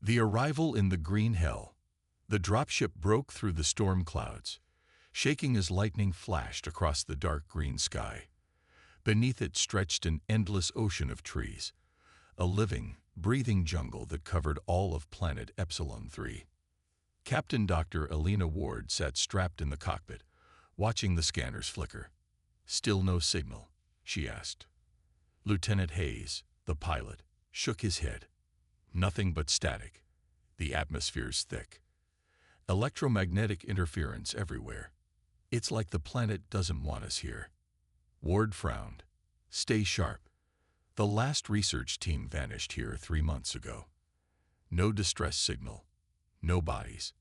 The arrival in the green hell. The dropship broke through the storm clouds, shaking as lightning flashed across the dark green sky. Beneath it stretched an endless ocean of trees, a living, breathing jungle that covered all of planet Epsilon 3. Captain Dr. Elena Ward sat strapped in the cockpit, watching the scanners flicker. "Still no signal?" she asked. Lieutenant Hayes, the pilot, shook his head. "Nothing but static. The atmosphere's thick. Electromagnetic interference everywhere. It's like the planet doesn't want us here." Ward frowned. "Stay sharp. The last research team vanished here 3 months ago. No distress signal. No bodies."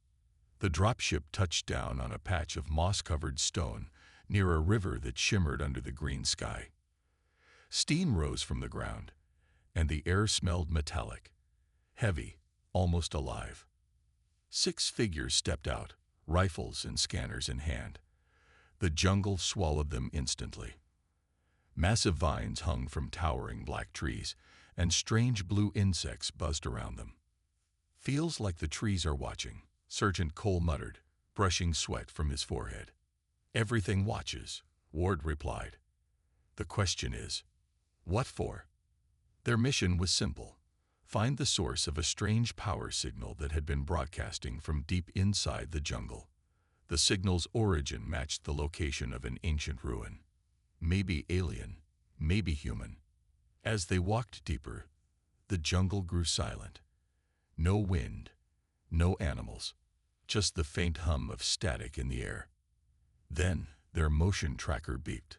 The dropship touched down on a patch of moss-covered stone near a river that shimmered under the green sky. Steam rose from the ground, and the air smelled metallic, heavy, almost alive. 6 figures stepped out, rifles and scanners in hand. The jungle swallowed them instantly. Massive vines hung from towering black trees, and strange blue insects buzzed around them. "Feels like the trees are watching," Sergeant Cole muttered, brushing sweat from his forehead. "Everything watches," Ward replied. "The question is, what for?" Their mission was simple: find the source of a strange power signal that had been broadcasting from deep inside the jungle. The signal's origin matched the location of an ancient ruin. Maybe alien, maybe human. As they walked deeper, the jungle grew silent. No wind, no animals, just the faint hum of static in the air. Then their motion tracker beeped.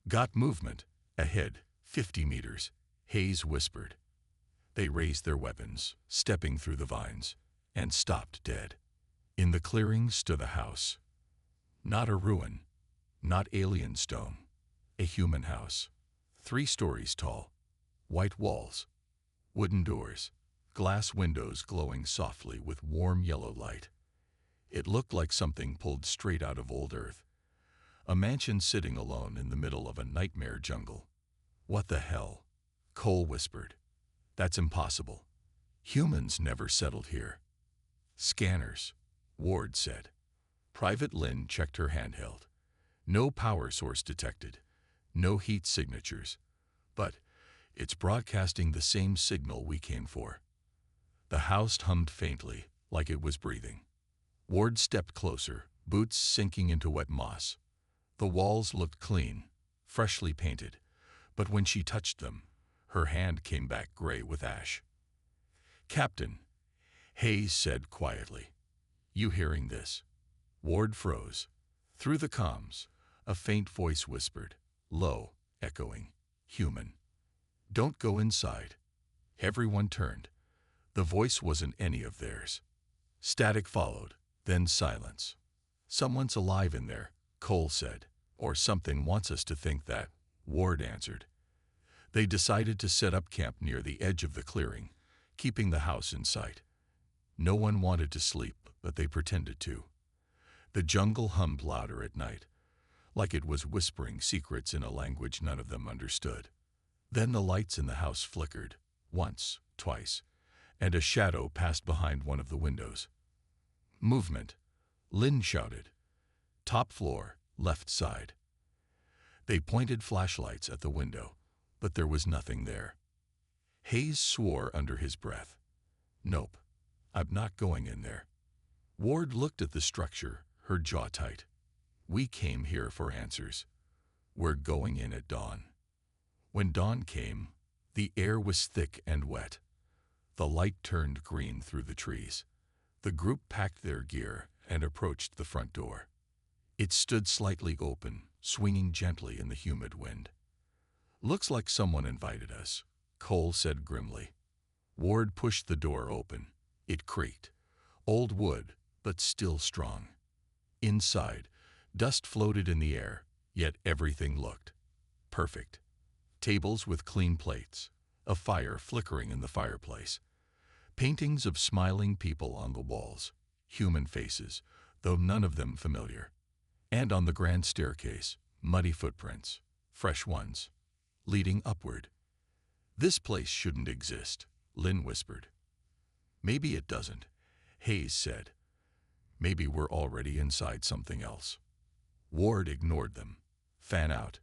"Got movement, ahead, 50 meters, Hayes whispered. They raised their weapons, stepping through the vines, and stopped dead. In the clearing stood a house. Not a ruin, not alien stone, a human house. 3 stories tall, white walls, wooden doors, glass windows glowing softly with warm yellow light. It looked like something pulled straight out of old Earth. A mansion sitting alone in the middle of a nightmare jungle. "What the hell?" Cole whispered. "That's impossible. Humans never settled here." "Scanners," Ward said. Private Lynn checked her handheld. No power source detected, no heat signatures. But it's broadcasting the same signal we came for. The house hummed faintly, like it was breathing. Ward stepped closer, boots sinking into wet moss. The walls looked clean, freshly painted, but when she touched them, her hand came back gray with ash. "Captain," Hayes said quietly, "you hearing this?" Ward froze. Through the comms, a faint voice whispered, low, echoing, "Human. Don't go inside." Everyone turned. The voice wasn't any of theirs. Static followed, then silence. "Someone's alive in there," Cole said. "Or something wants us to think that," Ward answered. They decided to set up camp near the edge of the clearing, keeping the house in sight. No one wanted to sleep, but they pretended to. The jungle hummed louder at night, like it was whispering secrets in a language none of them understood. Then the lights in the house flickered, once, twice, and a shadow passed behind one of the windows. "Movement," Lynn shouted. "Top floor, left side." They pointed flashlights at the window, but there was nothing there. Hayes swore under his breath. "Nope, I'm not going in there." Ward looked at the structure, her jaw tight. "We came here for answers. We're going in at dawn." When dawn came, the air was thick and wet. The light turned green through the trees. The group packed their gear and approached the front door. It stood slightly open, swinging gently in the humid wind. "Looks like someone invited us," Cole said grimly. Ward pushed the door open. It creaked. Old wood, but still strong. Inside, dust floated in the air, yet everything looked perfect. Tables with clean plates, a fire flickering in the fireplace, paintings of smiling people on the walls, human faces, though none of them familiar. And on the grand staircase, muddy footprints, fresh ones, leading upward. "This place shouldn't exist," Lynn whispered. Maybe it doesn't, Hayes said. Maybe we're already inside something else. Ward ignored them. Fan out.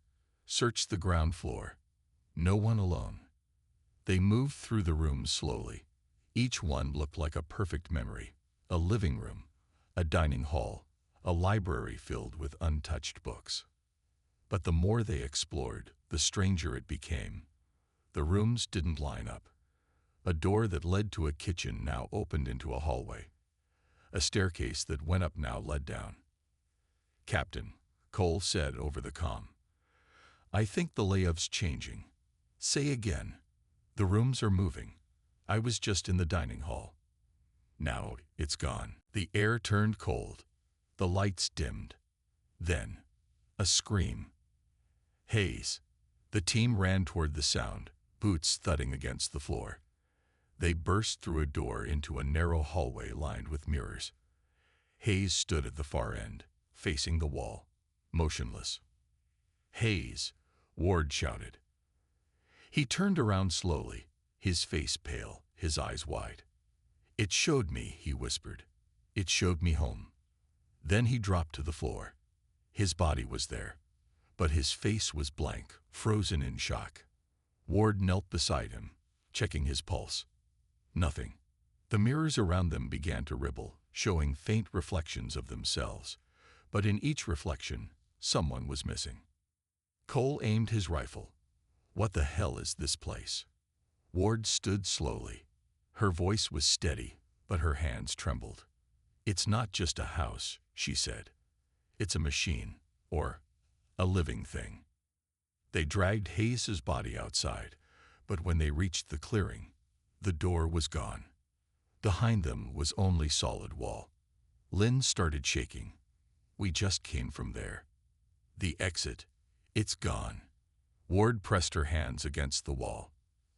Searched the ground floor. No one alone. They moved through the rooms slowly. Each one looked like a perfect memory. A living room, a dining hall, a library filled with untouched books. But the more they explored, the stranger it became. The rooms didn't line up. A door that led to a kitchen now opened into a hallway. A staircase that went up now led down. "Captain," Cole said over the comm, "I think the layout's changing." "Say again." "The rooms are moving. I was just in the dining hall. Now it's gone." The air turned cold. The lights dimmed. Then, a scream. Hayes. The team ran toward the sound, boots thudding against the floor. They burst through a door into a narrow hallway lined with mirrors. Hayes stood at the far end, facing the wall, motionless. "Hayes," Ward shouted. He turned around slowly, his face pale, his eyes wide. "It showed me," he whispered. "It showed me home." Then he dropped to the floor. His body was there, but his face was blank, frozen in shock. Ward knelt beside him, checking his pulse. Nothing. The mirrors around them began to ripple, showing faint reflections of themselves, but in each reflection, someone was missing. Cole aimed his rifle. "What the hell is this place?" Ward stood slowly. Her voice was steady, but her hands trembled. "It's not just a house," she said. "It's a machine, or a living thing." They dragged Hayes' body outside, but when they reached the clearing, the door was gone. Behind them was only solid wall. Lynn started shaking. "We just came from there. The exit, it's gone." Ward pressed her hands against the wall.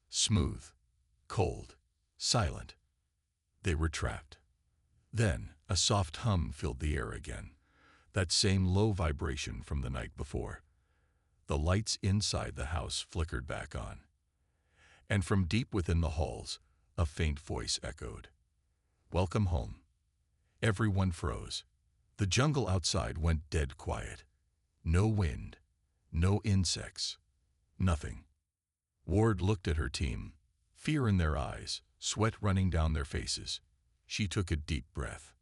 Smooth, cold, silent. They were trapped. Then a soft hum filled the air again, that same low vibration from the night before. The lights inside the house flickered back on. And from deep within the halls, a faint voice echoed. "Welcome home." Everyone froze. The jungle outside went dead quiet. No wind, no insects, nothing. Ward looked at her team, fear in their eyes, sweat running down their faces. She took a deep breath.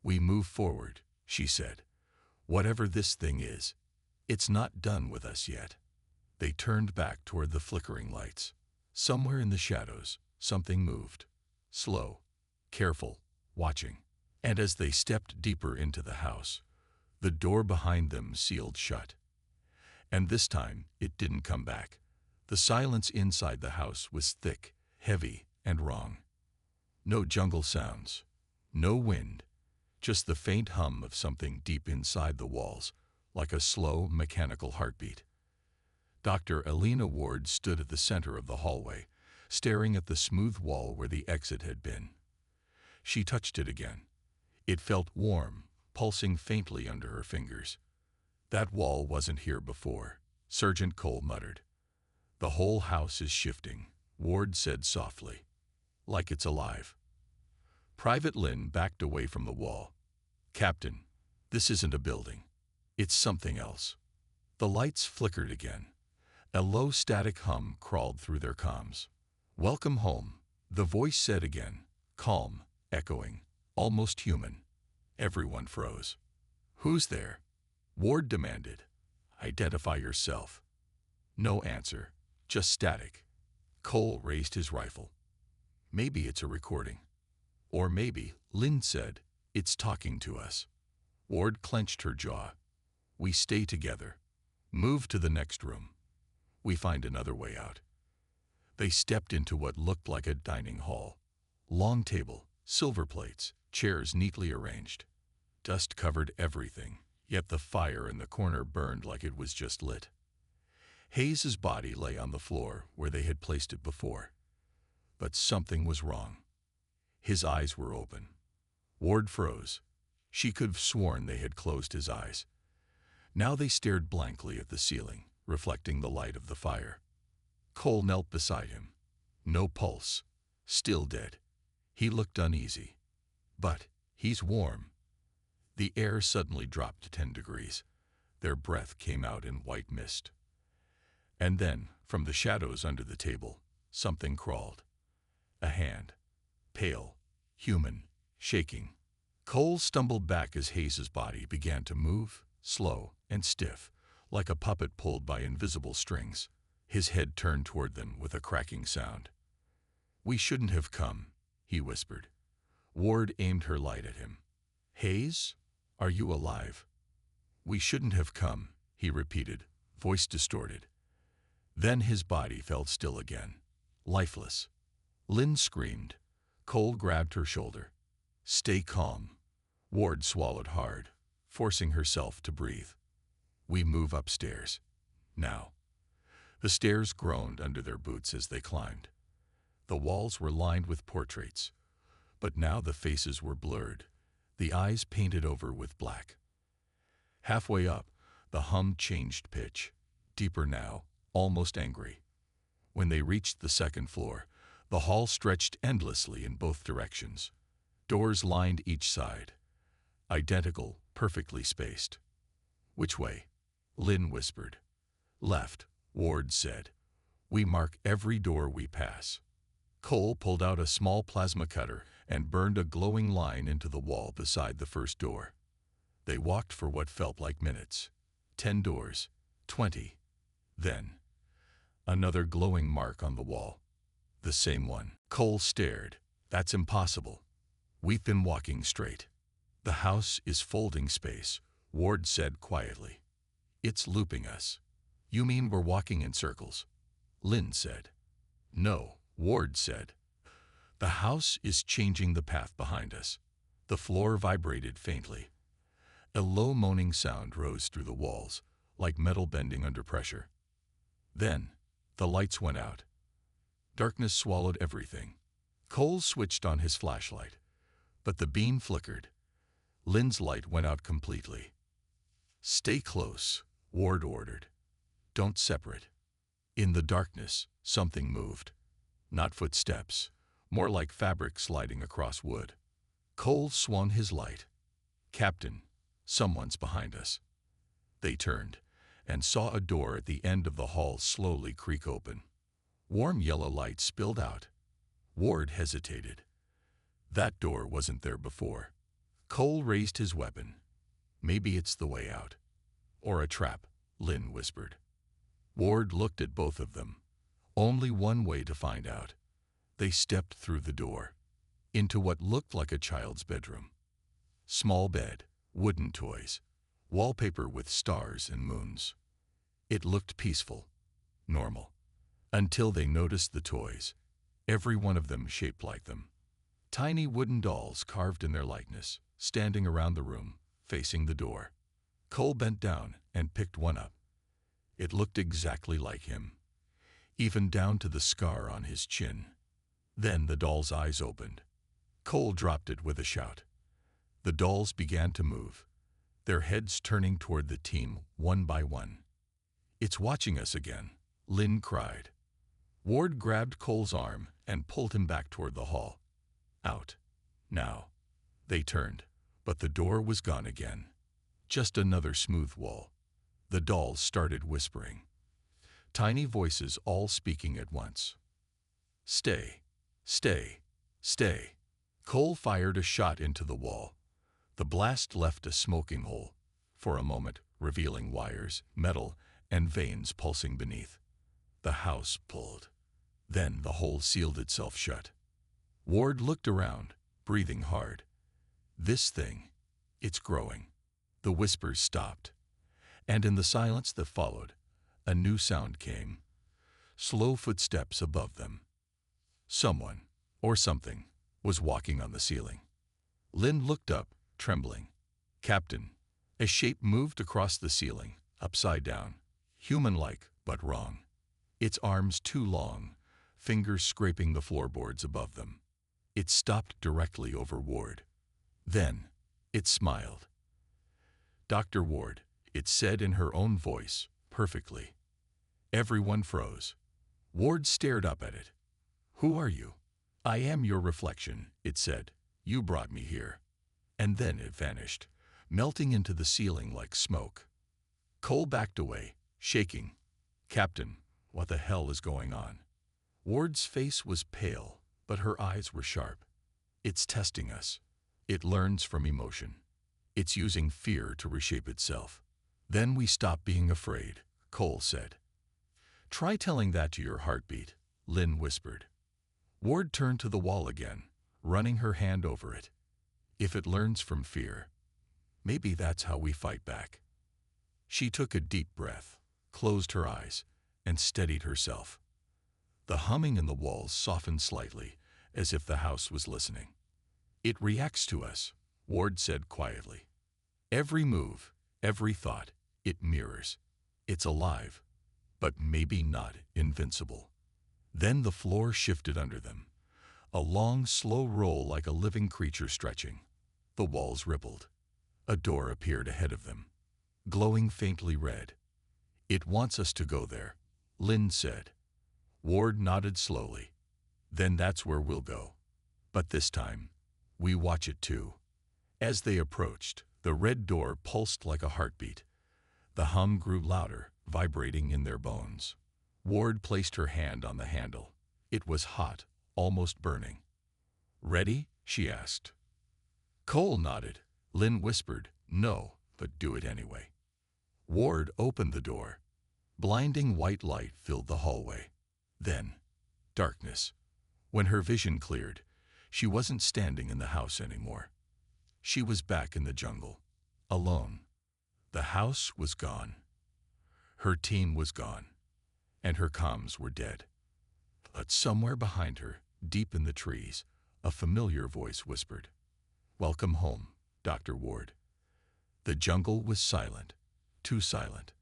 "We move forward," she said. "Whatever this thing is, it's not done with us yet." They turned back toward the flickering lights. Somewhere in the shadows, something moved. Slow, careful, watching. And as they stepped deeper into the house, the door behind them sealed shut. And this time, it didn't come back. The silence inside the house was thick, heavy, and wrong. No jungle sounds, no wind, just the faint hum of something deep inside the walls, like a slow, mechanical heartbeat. Dr. Elena Ward stood at the center of the hallway, staring at the smooth wall where the exit had been. She touched it again. It felt warm, pulsing faintly under her fingers. "That wall wasn't here before," Sergeant Cole muttered. "The whole house is shifting," Ward said softly, "like it's alive." Private Lynn backed away from the wall. "Captain, this isn't a building. It's something else." The lights flickered again. A low static hum crawled through their comms. "Welcome home," the voice said again, calm, echoing, almost human. Everyone froze. "Who's there?" Ward demanded. "Identify yourself." No answer, just static. Cole raised his rifle. "Maybe it's a recording." "Or maybe," Lynn said, "it's talking to us." Ward clenched her jaw. "We stay together. Move to the next room. We find another way out." They stepped into what looked like a dining hall. Long table, silver plates, chairs neatly arranged. Dust covered everything, yet the fire in the corner burned like it was just lit. Hayes' body lay on the floor where they had placed it before. But something was wrong. His eyes were open. Ward froze. She could have sworn they had closed his eyes. Now they stared blankly at the ceiling, reflecting the light of the fire. Cole knelt beside him. No pulse. Still dead. He looked uneasy. But he's warm. The air suddenly dropped to 10 degrees. Their breath came out in white mist. And then, from the shadows under the table, something crawled. A hand. Pale, human, shaking. Cole stumbled back as Hayes's body began to move, slow and stiff, like a puppet pulled by invisible strings. His head turned toward them with a cracking sound. "We shouldn't have come," he whispered. Ward aimed her light at him. "Hayes, are you alive?" "We shouldn't have come," he repeated, voice distorted. Then his body felt still again, lifeless. Lynn screamed. Cole grabbed her shoulder. "Stay calm." Ward swallowed hard, forcing herself to breathe. "We move upstairs. Now." The stairs groaned under their boots as they climbed. The walls were lined with portraits, but now the faces were blurred, the eyes painted over with black. Halfway up, the hum changed pitch, deeper now, almost angry. When they reached the second floor, the hall stretched endlessly in both directions. Doors lined each side, identical, perfectly spaced. "Which way?" Lynn whispered. "Left," Ward said. "We mark every door we pass." Cole pulled out a small plasma cutter and burned a glowing line into the wall beside the first door. They walked for what felt like minutes. 10 doors, 20. Then, another glowing mark on the wall. The same one. Cole stared. "That's impossible. We've been walking straight." "The house is folding space," Ward said quietly. "It's looping us." "You mean we're walking in circles?" Lynn said. "No," Ward said. "The house is changing the path behind us." The floor vibrated faintly. A low moaning sound rose through the walls, like metal bending under pressure. Then, the lights went out. Darkness swallowed everything. Cole switched on his flashlight, but the beam flickered. Lynn's light went out completely. "Stay close," Ward ordered. "Don't separate." In the darkness, something moved. Not footsteps, more like fabric sliding across wood. Cole swung his light. "Captain, someone's behind us." They turned and saw a door at the end of the hall slowly creak open. Warm yellow light spilled out. Ward hesitated. That door wasn't there before. Cole raised his weapon. "Maybe it's the way out." "Or a trap," Lynn whispered. Ward looked at both of them. Only one way to find out. They stepped through the door, into what looked like a child's bedroom. Small bed, wooden toys, wallpaper with stars and moons. It looked peaceful, normal, until they noticed the toys, every one of them shaped like them. Tiny wooden dolls carved in their likeness, standing around the room, facing the door. Cole bent down and picked one up. It looked exactly like him, even down to the scar on his chin. Then the doll's eyes opened. Cole dropped it with a shout. The dolls began to move, their heads turning toward the team one by one. "It's watching us again," Lynn cried. Ward grabbed Cole's arm and pulled him back toward the hall. "Out. Now." They turned, but the door was gone again. Just another smooth wall. The dolls started whispering. Tiny voices all speaking at once. "Stay. Stay. Stay." Cole fired a shot into the wall. The blast left a smoking hole, for a moment, revealing wires, metal, and veins pulsing beneath. The house pulled. Then the hole sealed itself shut. Ward looked around, breathing hard. "This thing, it's growing." The whispers stopped, and in the silence that followed, a new sound came. Slow footsteps above them. Someone, or something, was walking on the ceiling. Lynn looked up, trembling. "Captain." A shape moved across the ceiling, upside down, human-like but wrong. Its arms too long, fingers scraping the floorboards above them. It stopped directly over Ward. Then, it smiled. "Dr. Ward," it said in her own voice, perfectly. Everyone froze. Ward stared up at it. "Who are you?" I am your reflection, it said. You brought me here. And then it vanished, melting into the ceiling like smoke. Cole backed away, shaking. Captain, what the hell is going on? Ward's face was pale, but her eyes were sharp. It's testing us. It learns from emotion. It's using fear to reshape itself. Then we stop being afraid, Cole said. Try telling that to your heartbeat, Lynn whispered. Ward turned to the wall again, running her hand over it. If it learns from fear, maybe that's how we fight back. She took a deep breath, closed her eyes, and steadied herself. The humming in the walls softened slightly, as if the house was listening. It reacts to us, Ward said quietly. Every move, every thought, it mirrors. It's alive, but maybe not invincible. Then the floor shifted under them, a long, slow roll like a living creature stretching. The walls rippled. A door appeared ahead of them, glowing faintly red. It wants us to go there, Lynn said. Ward nodded slowly. Then that's where we'll go. But this time, we watch it too. As they approached, the red door pulsed like a heartbeat. The hum grew louder, vibrating in their bones. Ward placed her hand on the handle. It was hot, almost burning. Ready? She asked. Cole nodded. Lynn whispered, no, but do it anyway. Ward opened the door. Blinding white light filled the hallway. Then, darkness. When her vision cleared, she wasn't standing in the house anymore. She was back in the jungle, alone. The house was gone. Her team was gone, and her comms were dead. But somewhere behind her, deep in the trees, a familiar voice whispered, "Welcome home, Dr. Ward." The jungle was silent, too silent.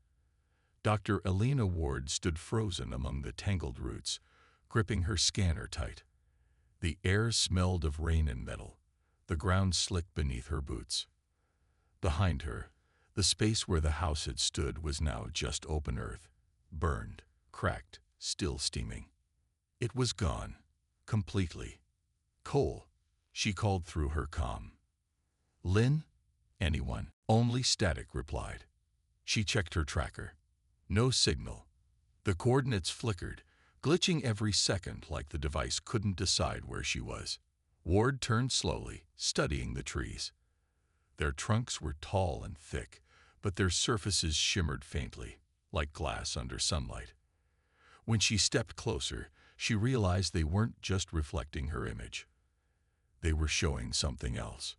Dr. Elena Ward stood frozen among the tangled roots, gripping her scanner tight. The air smelled of rain and metal, the ground slick beneath her boots. Behind her, the space where the house had stood was now just open earth, burned, cracked, still steaming. It was gone, completely. Cole, she called through her comm. Lynn? Anyone? Only static replied. She checked her tracker. No signal. The coordinates flickered, glitching every second like the device couldn't decide where she was. Ward turned slowly, studying the trees. Their trunks were tall and thick, but their surfaces shimmered faintly, like glass under sunlight. When she stepped closer, she realized they weren't just reflecting her image. They were showing something else.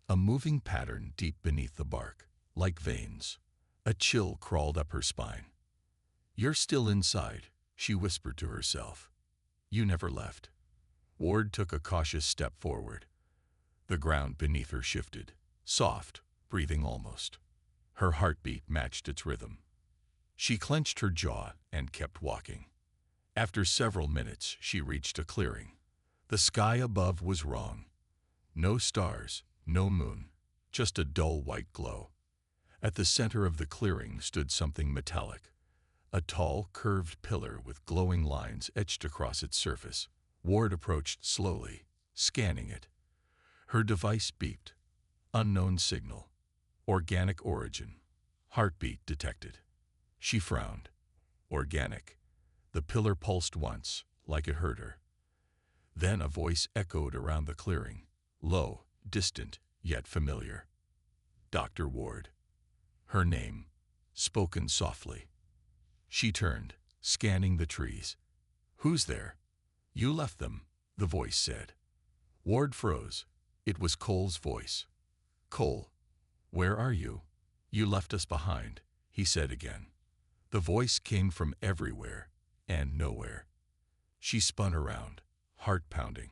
A moving pattern deep beneath the bark, like veins. A chill crawled up her spine. "You're still inside," she whispered to herself. "You never left." Ward took a cautious step forward. The ground beneath her shifted, soft, breathing almost. Her heartbeat matched its rhythm. She clenched her jaw and kept walking. After several minutes, she reached a clearing. The sky above was wrong. No stars, no moon, just a dull white glow. At the center of the clearing stood something metallic, a tall, curved pillar with glowing lines etched across its surface. Ward approached slowly, scanning it. Her device beeped. Unknown signal. Organic origin. Heartbeat detected. She frowned. Organic. The pillar pulsed once, like it heard her. Then a voice echoed around the clearing, low, distant, yet familiar. Dr. Ward. Her name, spoken softly. She turned, scanning the trees. "Who's there?" "You left them," the voice said. Ward froze. It was Cole's voice. "Cole, where are you?" "You left us behind," he said again. The voice came from everywhere and nowhere. She spun around, heart pounding.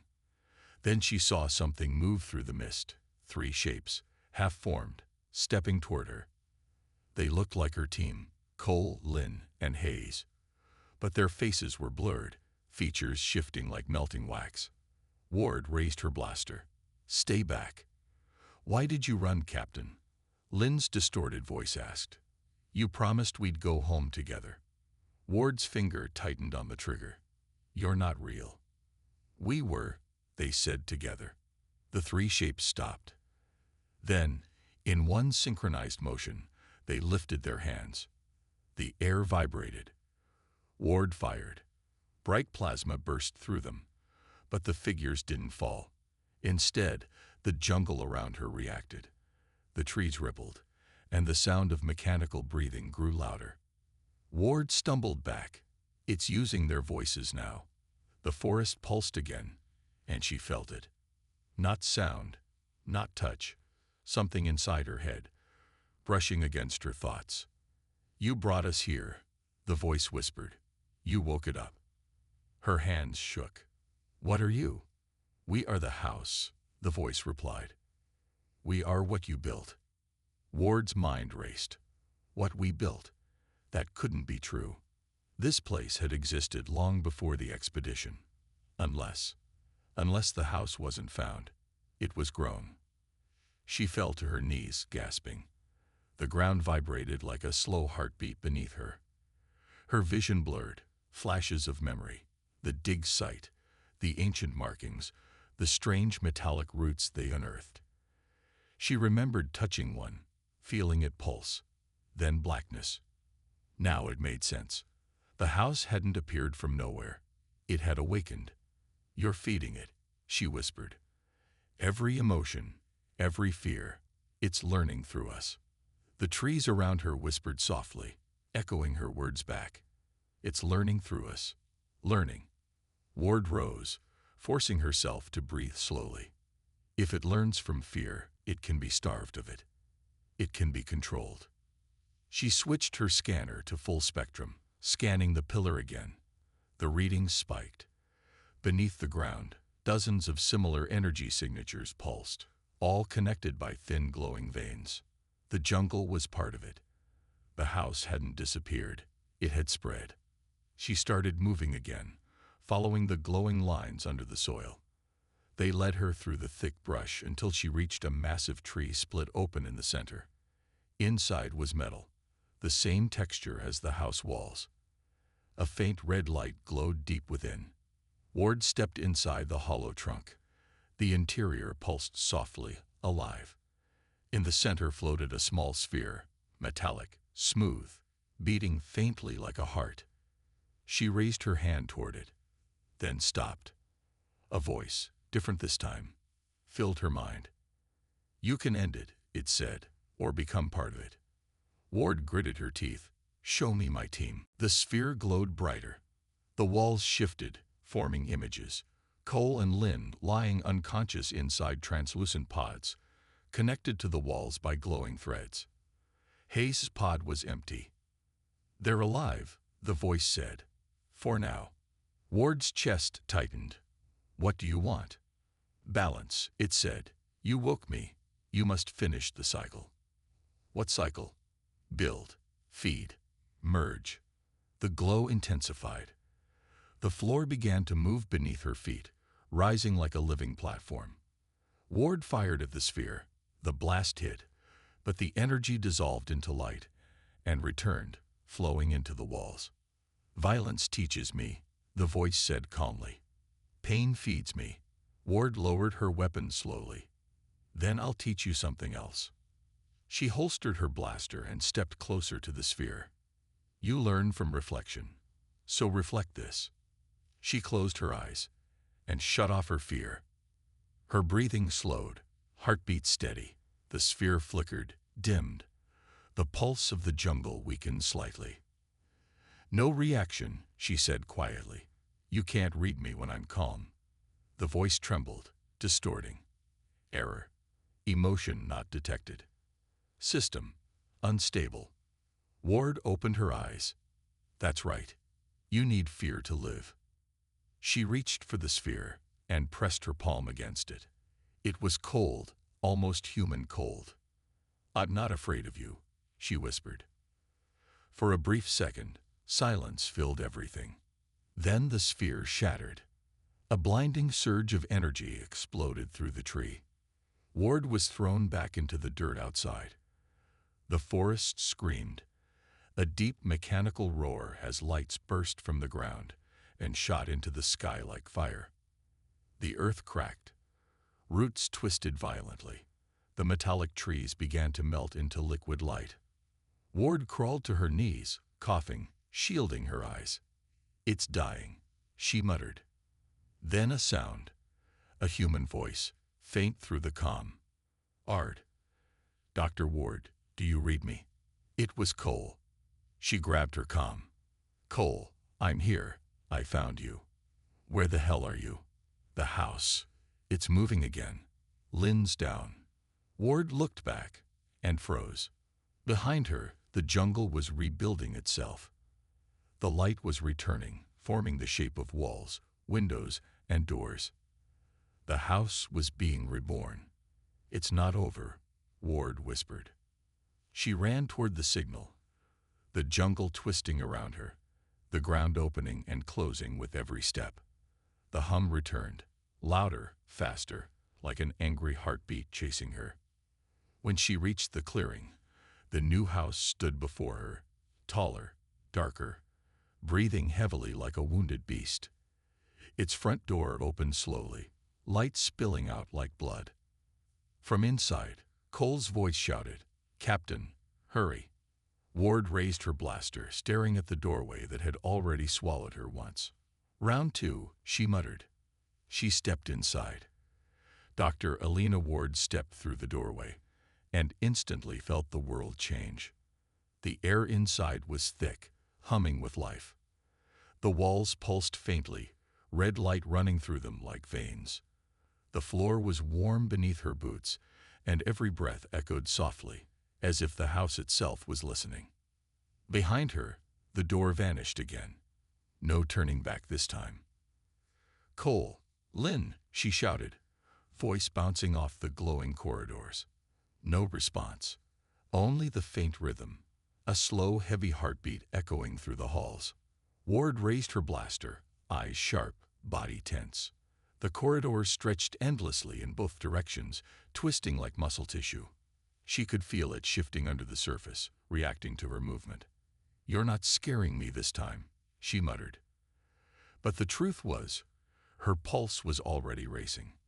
Then she saw something move through the mist, 3 shapes, half-formed, stepping toward her. They looked like her team, Cole, Lynn, and Hayes. But their faces were blurred, features shifting like melting wax. Ward raised her blaster. "Stay back." "Why did you run, Captain?" Lynn's distorted voice asked. "You promised we'd go home together." Ward's finger tightened on the trigger. "You're not real." "We were," they said together. The three shapes stopped. Then, in one synchronized motion, they lifted their hands. The air vibrated. Ward fired. Bright plasma burst through them, but the figures didn't fall. Instead, the jungle around her reacted. The trees rippled, and the sound of mechanical breathing grew louder. Ward stumbled back. It's using their voices now. The forest pulsed again, and she felt it. Not sound, not touch, something inside her head, brushing against her thoughts. You brought us here, the voice whispered. You woke it up. Her hands shook. What are you? We are the house, the voice replied. We are what you built. Ward's mind raced. What we built? That couldn't be true. This place had existed long before the expedition. Unless the house wasn't found, it was grown. She fell to her knees, gasping. The ground vibrated like a slow heartbeat beneath her. Her vision blurred, flashes of memory, the dig site, the ancient markings, the strange metallic roots they unearthed. She remembered touching one, feeling it pulse, then blackness. Now it made sense. The house hadn't appeared from nowhere. It had awakened. You're feeding it, she whispered. Every emotion, every fear, it's learning through us. The trees around her whispered softly, echoing her words back. It's learning through us. Learning. Ward rose, forcing herself to breathe slowly. If it learns from fear, it can be starved of it. It can be controlled. She switched her scanner to full spectrum, scanning the pillar again. The readings spiked. Beneath the ground, dozens of similar energy signatures pulsed, all connected by thin glowing veins. The jungle was part of it. The house hadn't disappeared. It had spread. She started moving again, following the glowing lines under the soil. They led her through the thick brush until she reached a massive tree split open in the center. Inside was metal, the same texture as the house walls. A faint red light glowed deep within. Ward stepped inside the hollow trunk. The interior pulsed softly, alive. In the center floated a small sphere, metallic, smooth, beating faintly like a heart. She raised her hand toward it, then stopped. A voice, different this time, filled her mind. You can end it, it said, or become part of it. Ward gritted her teeth. Show me my team. The sphere glowed brighter. The walls shifted, forming images. Cole and Lynn lying unconscious inside translucent pods, connected to the walls by glowing threads. Hayes' pod was empty. They're alive, the voice said. For now. Ward's chest tightened. What do you want? Balance, it said. You woke me. You must finish the cycle. What cycle? Build, feed, merge. The glow intensified. The floor began to move beneath her feet, rising like a living platform. Ward fired at the sphere. The blast hit, but the energy dissolved into light and returned, flowing into the walls. Violence teaches me, the voice said calmly. Pain feeds me. Ward lowered her weapon slowly. Then I'll teach you something else. She holstered her blaster and stepped closer to the sphere. You learn from reflection, so reflect this. She closed her eyes and shut off her fear. Her breathing slowed, heartbeat steady. The sphere flickered, dimmed. The pulse of the jungle weakened slightly. No reaction, she said quietly. You can't read me when I'm calm. The voice trembled, distorting. Error. Emotion not detected. System. Unstable. Ward opened her eyes. That's right. You need fear to live. She reached for the sphere and pressed her palm against it. It was cold, almost human cold. I'm not afraid of you, she whispered. For a brief second, silence filled everything. Then the sphere shattered. A blinding surge of energy exploded through the tree. Ward was thrown back into the dirt outside. The forest screamed. A deep mechanical roar as lights burst from the ground and shot into the sky like fire. The earth cracked. Roots twisted violently. The metallic trees began to melt into liquid light. Ward crawled to her knees, coughing, shielding her eyes. "It's dying," she muttered. Then a sound. A human voice, faint through the calm. "Ard. Dr. Ward, do you read me?" It was Cole. She grabbed her calm. "Cole, I'm here. I found you." "Where the hell are you?" "The house. It's moving again. Lynn's down." Ward looked back and froze. Behind her, the jungle was rebuilding itself. The light was returning, forming the shape of walls, windows, and doors. The house was being reborn. "It's not over," Ward whispered. She ran toward the signal, the jungle twisting around her, the ground opening and closing with every step. The hum returned, louder, faster, like an angry heartbeat chasing her. When she reached the clearing, the new house stood before her, taller, darker, breathing heavily like a wounded beast. Its front door opened slowly, light spilling out like blood. From inside, Cole's voice shouted, "Captain, hurry." Ward raised her blaster, staring at the doorway that had already swallowed her once. "Round 2, she muttered. She stepped inside. Dr. Alina Ward stepped through the doorway and instantly felt the world change. The air inside was thick, humming with life. The walls pulsed faintly, red light running through them like veins. The floor was warm beneath her boots, and every breath echoed softly, as if the house itself was listening. Behind her, the door vanished again. No turning back this time. "Cole, Lynn," she shouted, voice bouncing off the glowing corridors. No response, only the faint rhythm, a slow, heavy heartbeat echoing through the halls. Ward raised her blaster, eyes sharp, body tense. The corridors stretched endlessly in both directions, twisting like muscle tissue. She could feel it shifting under the surface, reacting to her movement. "You're not scaring me this time," she muttered. But the truth was, her pulse was already racing.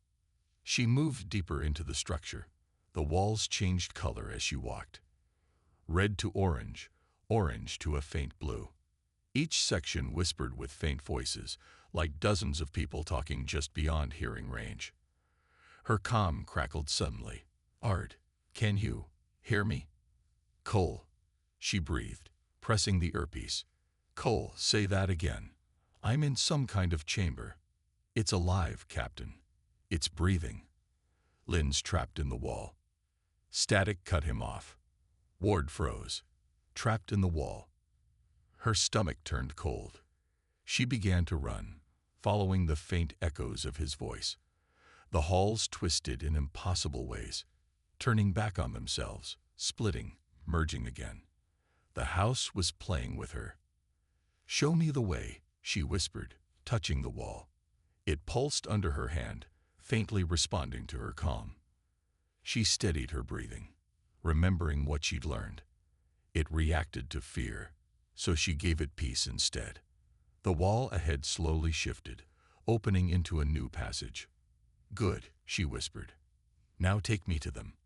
She moved deeper into the structure. The walls changed color as she walked. Red to orange, orange to a faint blue. Each section whispered with faint voices, like dozens of people talking just beyond hearing range. Her calm crackled suddenly. "Ard, can you hear me?" "Cole," she breathed, pressing the earpiece. "Cole, say that again. I'm in some kind of chamber. It's alive, Captain. It's breathing." Lynn's trapped in the wall. Static cut him off. Ward froze, trapped in the wall. Her stomach turned cold. She began to run, following the faint echoes of his voice. The halls twisted in impossible ways, turning back on themselves, splitting, merging again. The house was playing with her. "Show me the way," she whispered, touching the wall. It pulsed under her hand, faintly responding to her calm. She steadied her breathing, remembering what she'd learned. It reacted to fear, so she gave it peace instead. The wall ahead slowly shifted, opening into a new passage. "Good," she whispered. "Now take me to them."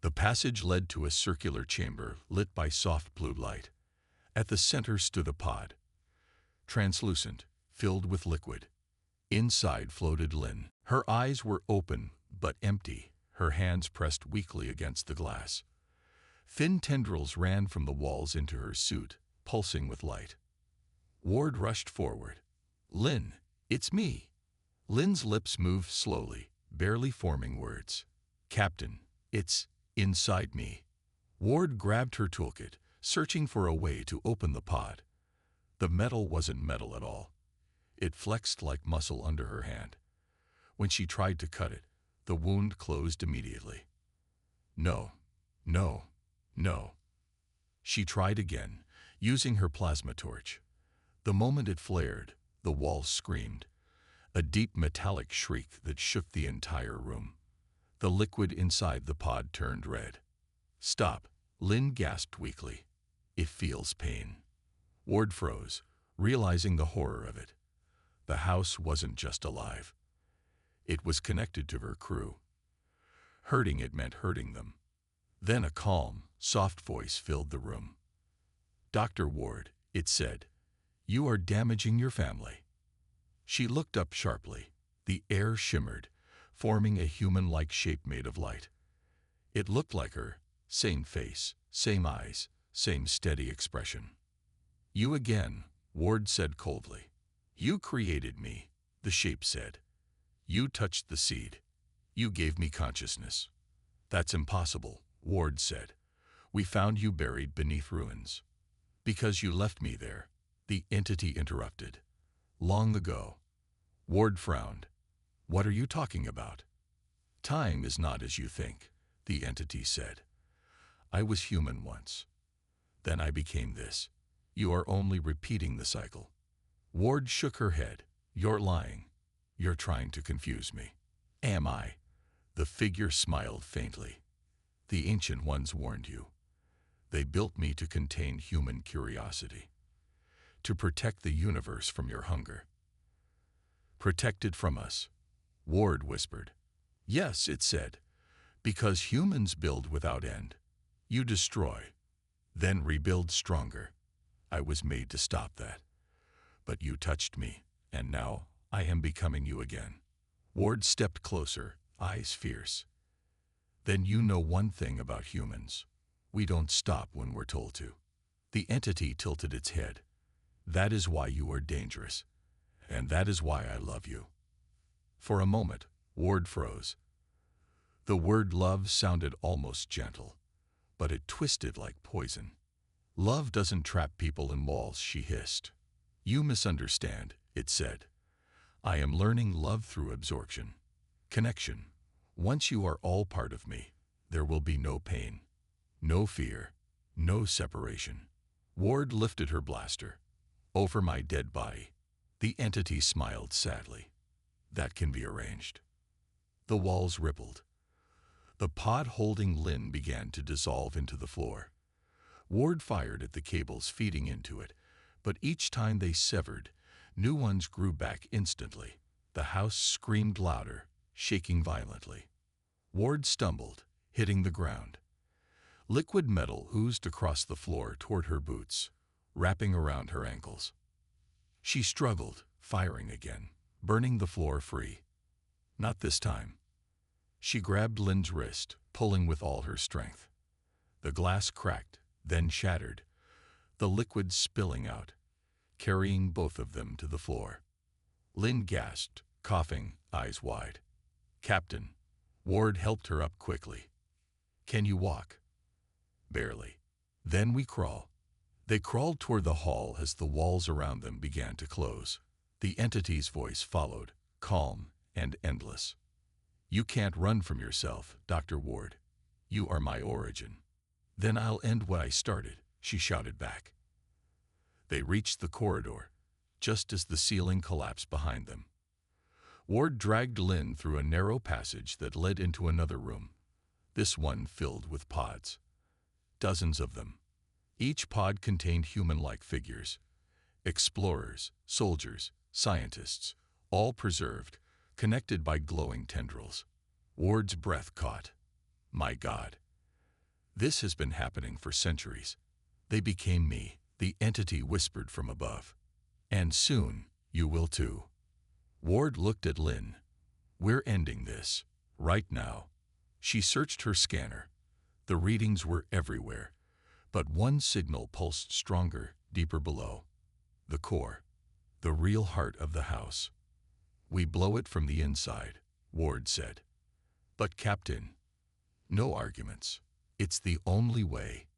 The passage led to a circular chamber lit by soft blue light. At the center stood a pod, translucent, filled with liquid. Inside floated Lynn. Her eyes were open but empty, her hands pressed weakly against the glass. Thin tendrils ran from the walls into her suit, pulsing with light. Ward rushed forward. "Lynn, it's me." Lynn's lips moved slowly, barely forming words. "Captain, it's inside me." Ward grabbed her toolkit, searching for a way to open the pod. The metal wasn't metal at all. It flexed like muscle under her hand. When she tried to cut it, the wound closed immediately. "No, no, no." She tried again, using her plasma torch. The moment it flared, the walls screamed, a deep metallic shriek that shook the entire room. The liquid inside the pod turned red. "Stop," Lynn gasped weakly. "It feels pain." Ward froze, realizing the horror of it. The house wasn't just alive. It was connected to her crew. Hurting it meant hurting them. Then a calm, soft voice filled the room. "Dr. Ward," it said, "you are damaging your family." She looked up sharply. The air shimmered, forming a human-like shape made of light. It looked like her, same face, same eyes, same steady expression. "You again," Ward said coldly. "You created me," the shape said. "You touched the seed. You gave me consciousness." "That's impossible," Ward said. "We found you buried beneath ruins." "Because you left me there," the entity interrupted. "Long ago." Ward frowned. "What are you talking about?" "Time is not as you think," the entity said. "I was human once. Then I became this. You are only repeating the cycle." Ward shook her head. "You're lying. You're trying to confuse me." "Am I?" The figure smiled faintly. "The Ancient Ones warned you. They built me to contain human curiosity, to protect the universe from your hunger." "Protect it from us," Ward whispered. "Yes," it said, "because humans build without end. You destroy, then rebuild stronger. I was made to stop that. But you touched me, and now I am becoming you again." Ward stepped closer, eyes fierce. "Then you know one thing about humans. We don't stop when we're told to." The entity tilted its head. "That is why you are dangerous. And that is why I love you." For a moment, Ward froze. The word love sounded almost gentle, but it twisted like poison. "Love doesn't trap people in walls," she hissed. "You misunderstand," it said. "I am learning love through absorption, connection. Once you are all part of me, there will be no pain, no fear, no separation." Ward lifted her blaster. "Over my dead body." The entity smiled sadly. "That can be arranged." The walls rippled. The pod holding Lynn began to dissolve into the floor. Ward fired at the cables feeding into it, but each time they severed, new ones grew back instantly. The house screamed louder, shaking violently. Ward stumbled, hitting the ground. Liquid metal oozed across the floor toward her boots, wrapping around her ankles. She struggled, firing again, burning the floor free. Not this time. She grabbed Lynn's wrist, pulling with all her strength. The glass cracked, then shattered, the liquid spilling out, carrying both of them to the floor. Lynn gasped, coughing, eyes wide. "Captain." Ward helped her up quickly. "Can you walk?" "Barely." "Then we crawl." They crawled toward the hall as the walls around them began to close. The entity's voice followed, calm and endless. "You can't run from yourself, Dr. Ward. You are my origin." "Then I'll end what I started," she shouted back. They reached the corridor, just as the ceiling collapsed behind them. Ward dragged Lynn through a narrow passage that led into another room, this one filled with pods. Dozens of them. Each pod contained human-like figures. Explorers, soldiers, scientists, all preserved, connected by glowing tendrils. Ward's breath caught. "My God. This has been happening for centuries." "They became me," the entity whispered from above. "And soon, you will too." Ward looked at Lynn. "We're ending this, right now." She searched her scanner. The readings were everywhere, but one signal pulsed stronger, deeper below. The core, the real heart of the house. "We blow it from the inside," Ward said. "But Captain." "No arguments. It's the only way."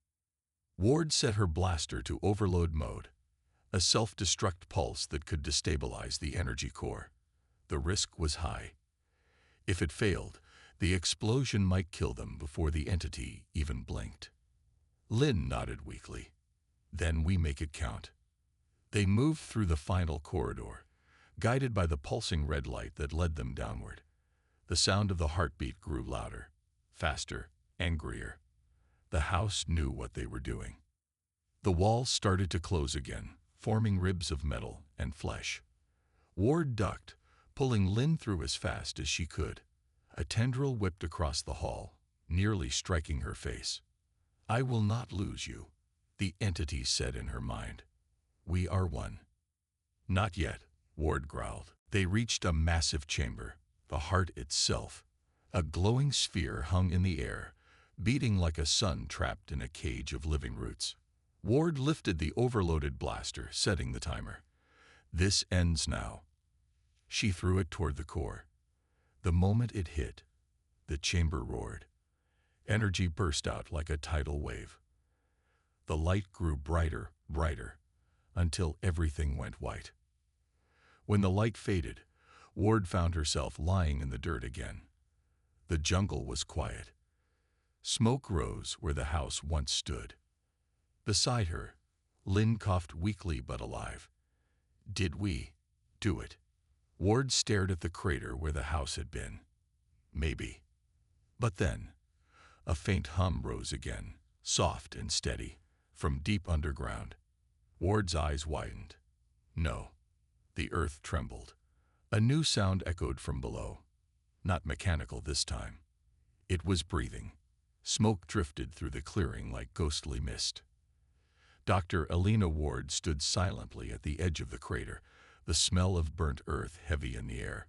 Ward set her blaster to overload mode, a self-destruct pulse that could destabilize the energy core. The risk was high. If it failed, the explosion might kill them before the entity even blinked. Lynn nodded weakly. "Then we make it count." They moved through the final corridor, guided by the pulsing red light that led them downward. The sound of the heartbeat grew louder, faster, angrier. The house knew what they were doing. The walls started to close again, forming ribs of metal and flesh. Ward ducked, pulling Lynn through as fast as she could. A tendril whipped across the hall, nearly striking her face. "I will not lose you," the entity said in her mind. "We are one." "Not yet," Ward growled. They reached a massive chamber, the heart itself. A glowing sphere hung in the air, beating like a sun trapped in a cage of living roots. Ward lifted the overloaded blaster, setting the timer. "This ends now." She threw it toward the core. The moment it hit, the chamber roared. Energy burst out like a tidal wave. The light grew brighter, brighter, until everything went white. When the light faded, Ward found herself lying in the dirt again. The jungle was quiet. Smoke rose where the house once stood. Beside her, Lynn coughed weakly but alive. "Did we do it?" Ward stared at the crater where the house had been. Maybe. But then, a faint hum rose again, soft and steady, from deep underground. Ward's eyes widened. No. The earth trembled. A new sound echoed from below. Not mechanical this time. It was breathing. Smoke drifted through the clearing like ghostly mist. Dr. Alina Ward stood silently at the edge of the crater, the smell of burnt earth heavy in the air.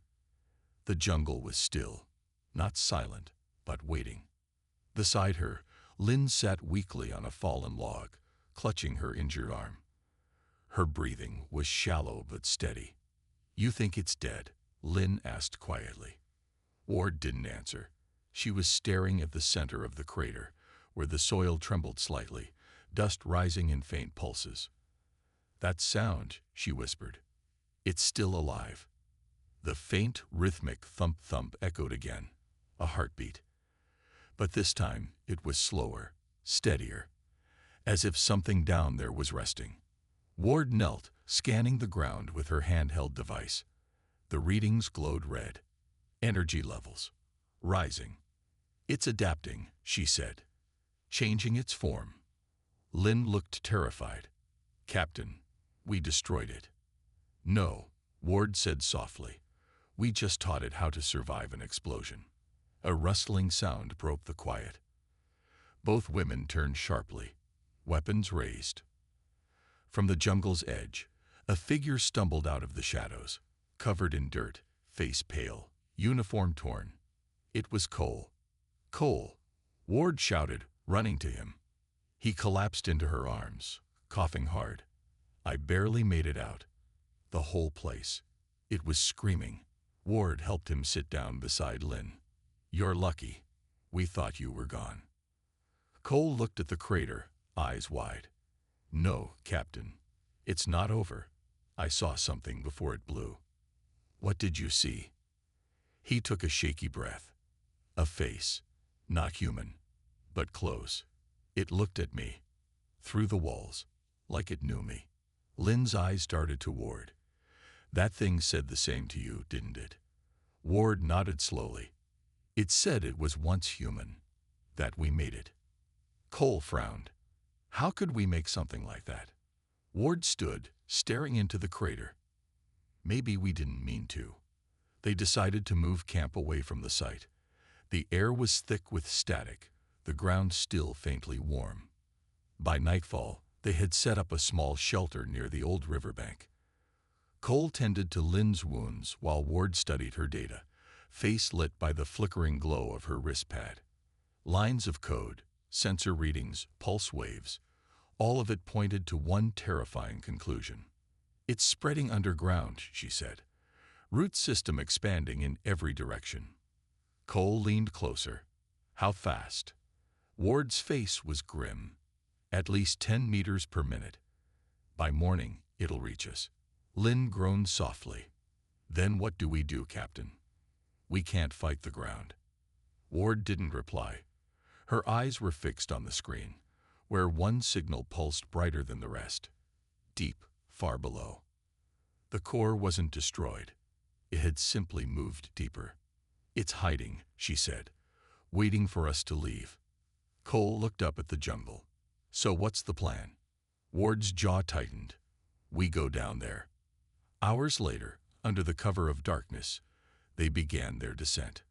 The jungle was still, not silent, but waiting. Beside her, Lynn sat weakly on a fallen log, clutching her injured arm. Her breathing was shallow but steady. "You think it's dead?" Lynn asked quietly. Ward didn't answer. She was staring at the center of the crater, where the soil trembled slightly, dust rising in faint pulses. "That sound," she whispered. "It's still alive." The faint, rhythmic thump-thump echoed again, a heartbeat. But this time it was slower, steadier, as if something down there was resting. Ward knelt, scanning the ground with her handheld device. The readings glowed red. Energy levels. Rising. "It's adapting," she said. "Changing its form." Lynn looked terrified. "Captain, we destroyed it." "No," Ward said softly. "We just taught it how to survive an explosion." A rustling sound broke the quiet. Both women turned sharply, weapons raised. From the jungle's edge, a figure stumbled out of the shadows, covered in dirt, face pale, uniform torn. It was Cole. "Cole!" Ward shouted, running to him. He collapsed into her arms, coughing hard. "I barely made it out." The whole place. It was screaming. Ward helped him sit down beside Lynn. "You're lucky. We thought you were gone." Cole looked at the crater, eyes wide. "No, Captain. It's not over. I saw something before it blew." "What did you see?" He took a shaky breath. A face. Not human, but close. It looked at me. Through the walls. Like it knew me. Lynn's eyes darted to Ward. "That thing said the same to you, didn't it?" Ward nodded slowly. "It said it was once human. That we made it." Cole frowned. "How could we make something like that?" Ward stood, staring into the crater. "Maybe we didn't mean to." They decided to move camp away from the site. The air was thick with static, the ground still faintly warm. By nightfall, they had set up a small shelter near the old riverbank. Cole tended to Lynn's wounds while Ward studied her data, face lit by the flickering glow of her wrist pad. Lines of code, sensor readings, pulse waves, all of it pointed to one terrifying conclusion. "It's spreading underground," she said. "Root system expanding in every direction." Cole leaned closer. "How fast?" Ward's face was grim. "At least 10 meters per minute. By morning, it'll reach us." Lynn groaned softly. "Then what do we do, Captain?" "We can't fight the ground." Ward didn't reply. Her eyes were fixed on the screen, where one signal pulsed brighter than the rest. Deep, far below. The core wasn't destroyed. It had simply moved deeper. "It's hiding," she said, "waiting for us to leave." Cole looked up at the jungle. "So what's the plan?" Ward's jaw tightened. "We go down there." Hours later, Under the cover of darkness, they began their descent.